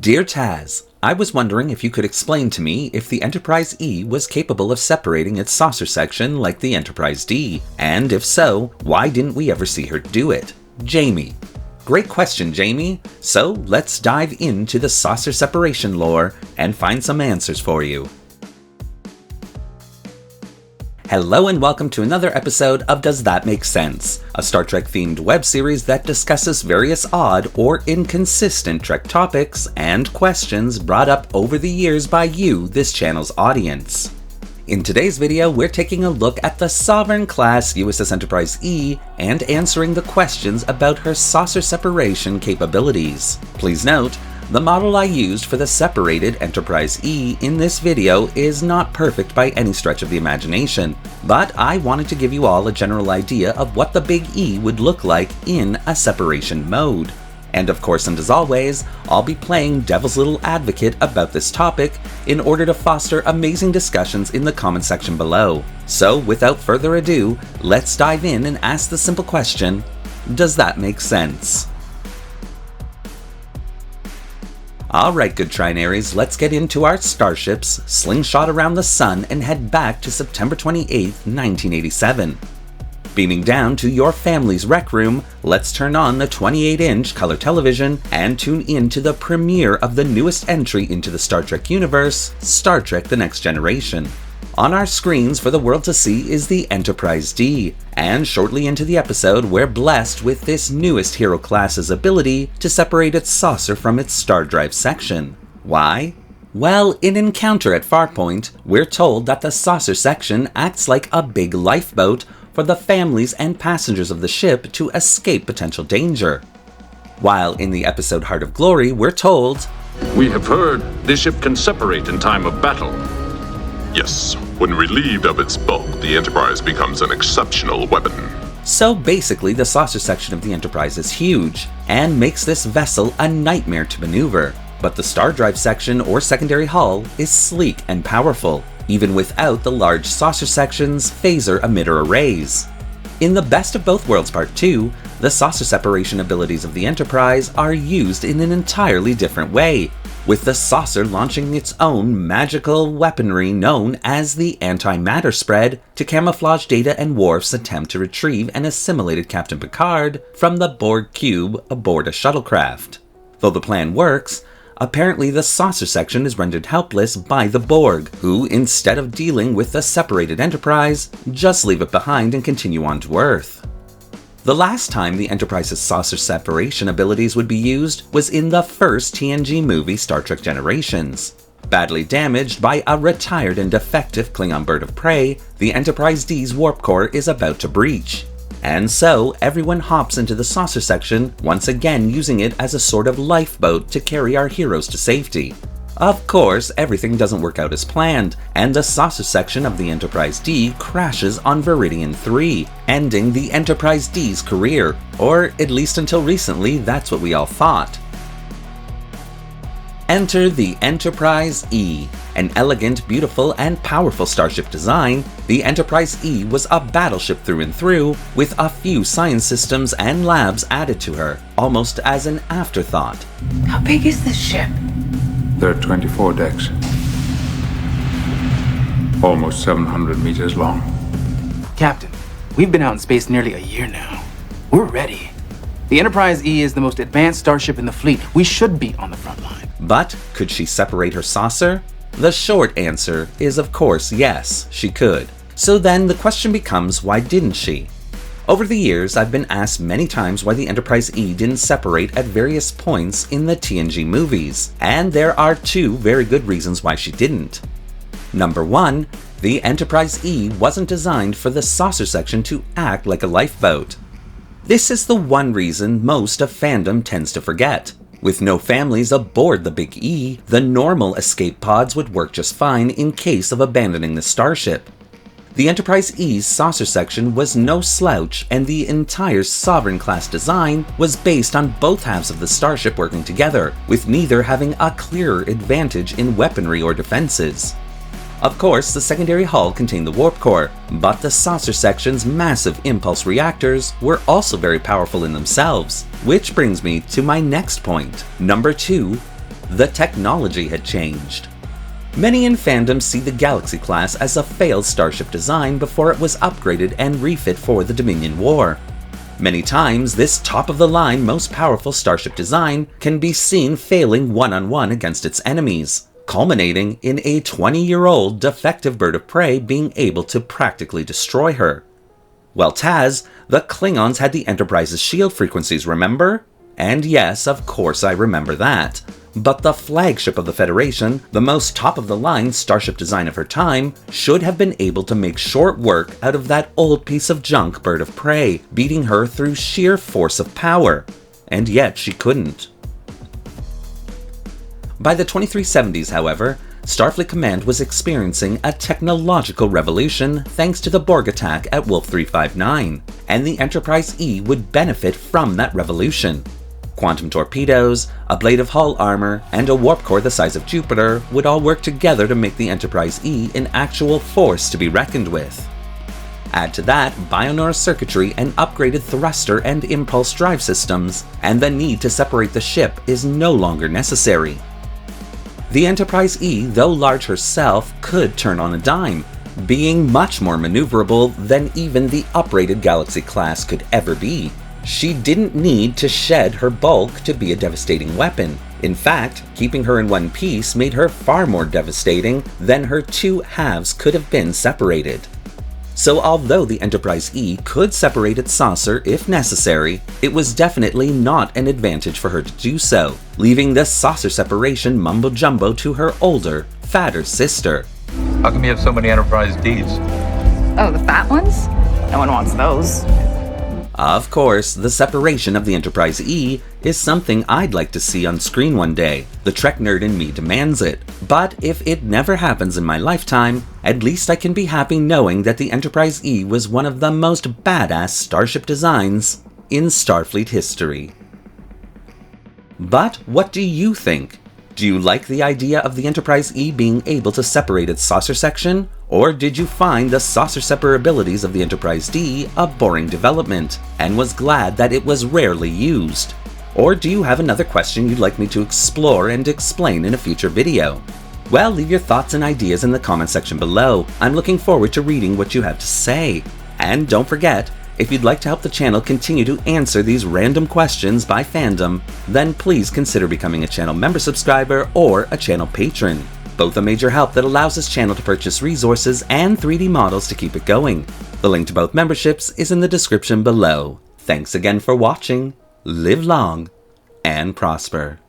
Dear Taz, I was wondering if you could explain to me if the Enterprise E was capable of separating its saucer section like the Enterprise D, and if so, why didn't we ever see her do it? Jamie. Great question, Jamie. So let's dive into the saucer separation lore and find some answers for you. Hello and welcome to another episode of Does That Make Sense? A Star Trek themed web series that discusses various odd or inconsistent Trek topics and questions brought up over the years by you, this channel's audience. In today's video, we're taking a look at the Sovereign class USS Enterprise E and answering the questions about her saucer separation capabilities. Please note, the model I used for the separated Enterprise E in this video is not perfect by any stretch of the imagination, but I wanted to give you all a general idea of what the Big E would look like in a separation mode. And of course, and as always, I'll be playing devil's little advocate about this topic in order to foster amazing discussions in the comment section below. So without further ado, let's dive in and ask the simple question, does that make sense? Alright, good Trinaries, let's get into our starships, slingshot around the sun, and head back to September 28th, 1987. Beaming down to your family's rec room, let's turn on the 28-inch color television and tune in to the premiere of the newest entry into the Star Trek universe, Star Trek The Next Generation. On our screens for the world to see is the Enterprise D, and shortly into the episode, we're blessed with this newest hero class's ability to separate its saucer from its star drive section. Why? Well, in Encounter at Farpoint, we're told that the saucer section acts like a big lifeboat for the families and passengers of the ship to escape potential danger. While in the episode Heart of Glory, we're told, "We have heard this ship can separate in time of battle." Yes, when relieved of its bulk, the Enterprise becomes an exceptional weapon. So basically, the saucer section of the Enterprise is huge, and makes this vessel a nightmare to maneuver. But the star drive section or secondary hull is sleek and powerful, even without the large saucer section's phaser emitter arrays. In the Best of Both Worlds Part 2, the saucer separation abilities of the Enterprise are used in an entirely different way, with the saucer launching its own magical weaponry known as the Antimatter Spread to camouflage Data and Worf's attempt to retrieve an assimilated Captain Picard from the Borg cube aboard a shuttlecraft. Though the plan works, apparently the saucer section is rendered helpless by the Borg, who, instead of dealing with the separated Enterprise, just leave it behind and continue on to Earth. The last time the Enterprise's saucer separation abilities would be used was in the first TNG movie Star Trek Generations. Badly damaged by a retired and defective Klingon bird of prey, the Enterprise D's warp core is about to breach. And so, everyone hops into the saucer section, once again using it as a sort of lifeboat to carry our heroes to safety. Of course, everything doesn't work out as planned, and the saucer section of the Enterprise D crashes on Veridian 3, ending the Enterprise D's career, or at least until recently, that's what we all thought. Enter the Enterprise E. An elegant, beautiful, and powerful starship design, the Enterprise E was a battleship through and through, with a few science systems and labs added to her, almost as an afterthought. How big is this ship? There are 24 decks. Almost 700 meters long. Captain, we've been out in space nearly a year now. We're ready. The Enterprise E is the most advanced starship in the fleet. We should be on the front line. But could she separate her saucer? The short answer is of course yes, she could. So then the question becomes, why didn't she? Over the years, I've been asked many times why the Enterprise E didn't separate at various points in the TNG movies, and there are two very good reasons why she didn't. Number one, the Enterprise E wasn't designed for the saucer section to act like a lifeboat. This is the one reason most of fandom tends to forget. With no families aboard the Big E, the normal escape pods would work just fine in case of abandoning the starship. The Enterprise E's saucer section was no slouch, and the entire Sovereign class design was based on both halves of the starship working together, with neither having a clearer advantage in weaponry or defenses. Of course, the secondary hull contained the warp core, but the saucer section's massive impulse reactors were also very powerful in themselves, which brings me to my next point. Number 2. the technology had changed. Many in fandom see the Galaxy class as a failed starship design before it was upgraded and refit for the Dominion War. Many times, this top-of-the-line, most powerful starship design can be seen failing one-on-one against its enemies, culminating in a 20-year-old defective bird of prey being able to practically destroy her. Well, Taz, the Klingons had the Enterprise's shield frequencies, remember? And yes, of course I remember that. But the flagship of the Federation, the most top-of-the-line starship design of her time, should have been able to make short work out of that old piece of junk bird of prey, beating her through sheer force of power. And yet she couldn't. By the 2370s, however, Starfleet Command was experiencing a technological revolution thanks to the Borg attack at Wolf 359, and the Enterprise E would benefit from that revolution. Quantum torpedoes, a blade of hull armor, and a warp core the size of Jupiter would all work together to make the Enterprise E an actual force to be reckoned with. Add to that bioneural circuitry and upgraded thruster and impulse drive systems, and the need to separate the ship is no longer necessary. The Enterprise E, though large herself, could turn on a dime, being much more maneuverable than even the uprated Galaxy class could ever be. She didn't need to shed her bulk to be a devastating weapon. In fact, keeping her in one piece made her far more devastating than her two halves could have been separated. So although the Enterprise E could separate its saucer if necessary, it was definitely not an advantage for her to do so, leaving the saucer separation mumbo-jumbo to her older, fatter sister. How come you have so many Enterprise Ds? Oh, the fat ones? No one wants those. Of course, the separation of the Enterprise E is something I'd like to see on screen one day. The Trek nerd in me demands it. But if it never happens in my lifetime, at least I can be happy knowing that the Enterprise E was one of the most badass starship designs in Starfleet history. But what do you think? Do you like the idea of the Enterprise E being able to separate its saucer section? Or did you find the saucer separabilities of the Enterprise D a boring development, and was glad that it was rarely used? Or do you have another question you'd like me to explore and explain in a future video? Well, leave your thoughts and ideas in the comment section below. I'm looking forward to reading what you have to say. And don't forget, if you'd like to help the channel continue to answer these random questions by fandom, then please consider becoming a channel member subscriber or a channel patron. Both a major help that allows this channel to purchase resources and 3D models to keep it going. The link to both memberships is in the description below. Thanks again for watching, live long, and prosper.